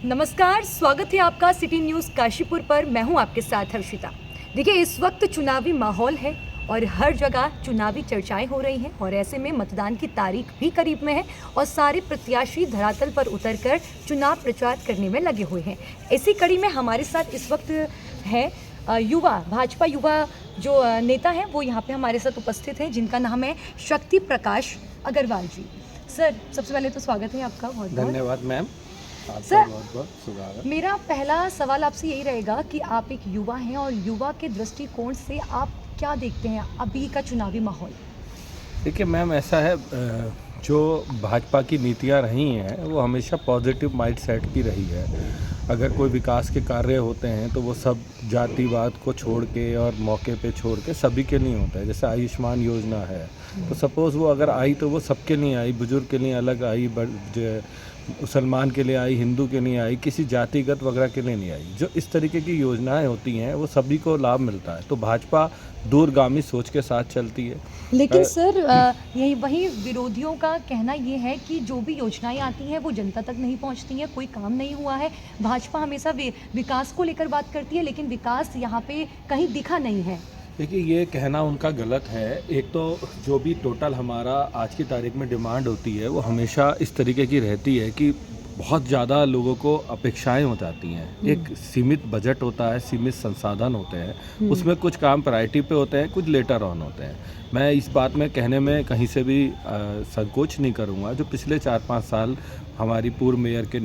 नमस्कार, स्वागत है आपका सिटी न्यूज़ काशीपुर पर। मैं हूं आपके साथ हर्षिता। देखिए, इस वक्त चुनावी माहौल है और हर जगह चुनावी चर्चाएं हो रही हैं और ऐसे में मतदान की तारीख भी करीब में है और सारे प्रत्याशी धरातल पर उतरकर चुनाव प्रचार करने में लगे हुए हैं। इसी कड़ी में हमारे साथ इस वक्त है भाजपा युवा जो नेता हैं वो यहाँ पे हमारे साथ उपस्थित हैं, जिनका नाम है शक्ति प्रकाश अग्रवाल जी। सर, सबसे पहले तो स्वागत है आपका। बहुत धन्यवाद मैम, सर, बहुत बहुत स्वागत। मेरा पहला सवाल आपसे यही रहेगा कि आप एक युवा हैं और युवा के दृष्टिकोण से आप क्या देखते हैं अभी का चुनावी माहौल? देखिए मैम, ऐसा है, जो भाजपा की नीतियां रही हैं वो हमेशा पॉजिटिव माइंडसेट की रही है। अगर कोई विकास के कार्य होते हैं तो वो सब जातिवाद को छोड़ के और मौके पे छोड़ के सभी के लिए होता है। जैसे आयुष्मान योजना है, तो सपोज़ वो अगर आई तो वो सबके लिए आई, बुजुर्ग के लिए अलग आई, मुसलमान के लिए आई, हिंदू के लिए आई, किसी जातिगत वगैरह के लिए नहीं आई। जो इस तरीके की योजनाएं होती हैं वो सभी को लाभ मिलता है। तो भाजपा दूरगामी सोच के साथ चलती है। लेकिन सर, यही वही विरोधियों का कहना ये है कि जो भी योजनाएं आती हैं वो जनता तक नहीं पहुंचती हैं, कोई काम नहीं हुआ है। भाजपा हमेशा विकास को लेकर बात करती है, लेकिन विकास यहाँ पे कहीं दिखा नहीं है। देखिए, ये कहना उनका गलत है। एक तो जो भी टोटल हमारा आज की तारीख में डिमांड होती है वो हमेशा इस तरीके की रहती है कि बहुत ज़्यादा लोगों को अपेक्षाएं हो जाती हैं। एक सीमित बजट होता है, सीमित संसाधन होते हैं, उसमें कुछ काम प्रायोरिटी पे होते हैं, कुछ लेटर ऑन होते हैं। मैं इस बात में कहने में कहीं से भी संकोच नहीं करूँगा। जो पिछले 4-5 साल हमारी पूर्व मेयर के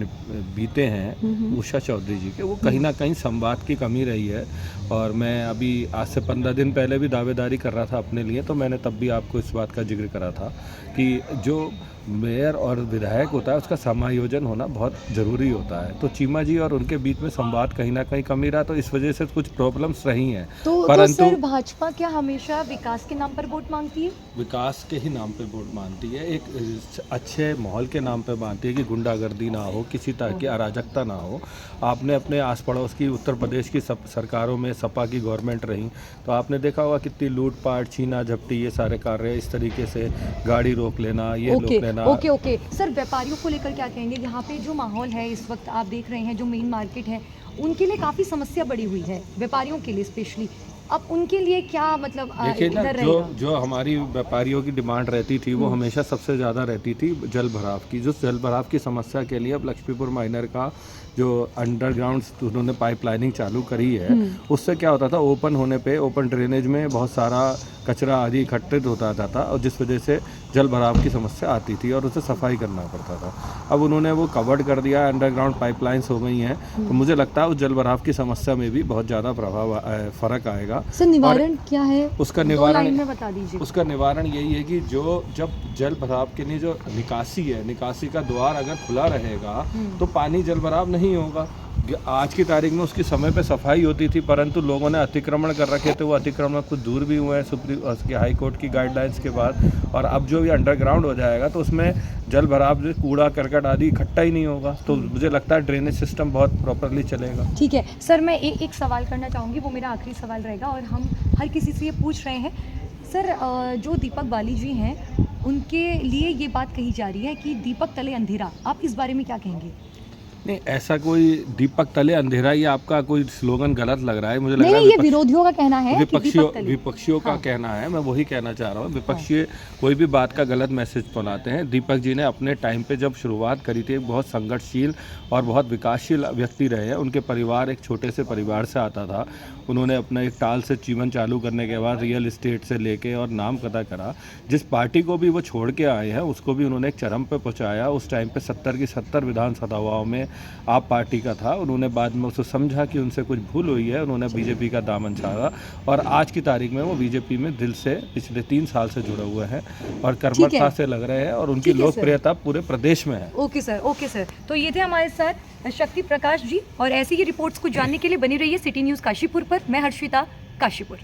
बीते हैं उषा चौधरी जी के, वो कहीं ना कहीं संवाद की कमी रही है। और मैं अभी आज से 15 दिन पहले भी दावेदारी कर रहा था अपने लिए, तो मैंने तब भी आपको इस बात का जिक्र करा था कि जो मेयर और विधायक होता है उसका समायोजन होना बहुत ज़रूरी होता है। तो चीमा जी और उनके बीच में संवाद कहीं ना कहीं कमी रहा, तो इस वजह से कुछ प्रॉब्लम्स रही हैं। परंतु सर, भाजपा क्या हमेशा विकास के नाम पर वोट मांगती है? विकास के ही नाम पे वोट मांगती है, एक अच्छे माहौल के नाम पे मांगती है कि गुंडागर्दी ना हो, किसी तरह की अराजकता ना हो। आपने अपने आस पड़ोस की उत्तर प्रदेश की सरकारों में सपा की गवर्नमेंट रही, तो आपने देखा होगा कितनी लूटपाट, छीना झपटी, ये सारे कार्य इस तरीके से, गाड़ी रोक लेना, ये रोक लेना। ओके सर, व्यापारियों को लेकर क्या कहेंगे? यहाँ पे जो माहौल है इस वक्त आप देख रहे हैं, जो मेन मार्केट है उनके लिए काफ़ी समस्या बढ़ी हुई है, व्यापारियों के लिए स्पेशली। अब उनके लिए क्या मतलब देखिए ना, जो हमारी व्यापारियों की डिमांड रहती थी वो हमेशा सबसे ज़्यादा रहती थी जल भराव की। जो जल भराव की समस्या के लिए अब लक्ष्मीपुर माइनर का जो अंडरग्राउंड उन्होंने पाइपलाइनिंग चालू करी है, उससे क्या होता था, ओपन होने पे ओपन ड्रेनेज में बहुत सारा कचरा आदि इकट्ठित होता था और जिस वजह से जल भराव की समस्या आती थी और उसे सफाई करना पड़ता था। अब उन्होंने वो कवर्ड कर दिया, अंडरग्राउंड पाइपलाइंस हो गई हैं, तो मुझे लगता है उस जल भराव की समस्या में भी बहुत ज़्यादा फ़र्क आएगा। सर, निवारण क्या है? उसका निवारण में बता दीजिए। उसका निवारण यही है कि जब जल भराव के लिए जो निकासी है, निकासी का द्वार अगर खुला रहेगा तो पानी जल भराव नहीं होगा। आज की तारीख में उसकी समय पे सफाई होती थी, परंतु लोगों ने अतिक्रमण कर रखे थे। वो अतिक्रमण कुछ दूर भी हुए हैं हाई कोर्ट की गाइडलाइंस के बाद। और अब जो ये अंडरग्राउंड हो जाएगा तो उसमें जल भराव, कूड़ा करकट आदि इकट्ठा ही नहीं होगा। तो मुझे लगता है ड्रेनेज सिस्टम बहुत प्रॉपरली चलेगा। ठीक है सर, मैं एक सवाल करना चाहूँगी, वो मेरा आखिरी सवाल रहेगा और हम हर किसी से ये पूछ रहे हैं। सर, जो दीपक बाली जी हैं उनके लिए ये बात कही जा रही है कि दीपक तले अंधेरा, आप इस बारे में क्या कहेंगे? नहीं, ऐसा कोई दीपक तले अंधेरा, ये आपका कोई स्लोगन गलत लग रहा है। मुझे लग रहा है ये विरोधियों का कहना है, विपक्षियों का कहना है। मैं वही कहना चाह रहा हूँ, विपक्षी कोई भी बात का गलत मैसेज फैलाते हैं। दीपक जी ने अपने टाइम पे जब शुरुआत करी थी, बहुत संघर्षशील और बहुत विकासशील व्यक्ति रहे हैं। उनके परिवार एक छोटे से परिवार से आता था। उन्होंने अपना एक टाल से जीवन चालू करने के बाद रियल इस्टेट से लेके और नाम कदा करा। जिस पार्टी को भी वो छोड़ के आए हैं उसको भी उन्होंने एक चरम पे पहुँचाया। उस टाइम पे 70 की 70 विधानसभाओं में आप पार्टी का था। उन्होंने बाद में उसे समझा कि उनसे कुछ भूल हुई है, उन्होंने बीजेपी का दामन छाड़ा और आज की तारीख में वो बीजेपी में दिल से पिछले 3 साल से जुड़े हुए हैं और कर्मठता से लग रहे हैं और उनकी लोकप्रियता पूरे प्रदेश में है। Okay sir. तो ये थे हमारे साथ शक्ति प्रकाश जी और ऐसी ही रिपोर्ट्स को जानने के लिए बनी रहिए सिटी न्यूज़ काशीपुर पर। मैं हर्षिता, काशीपुर।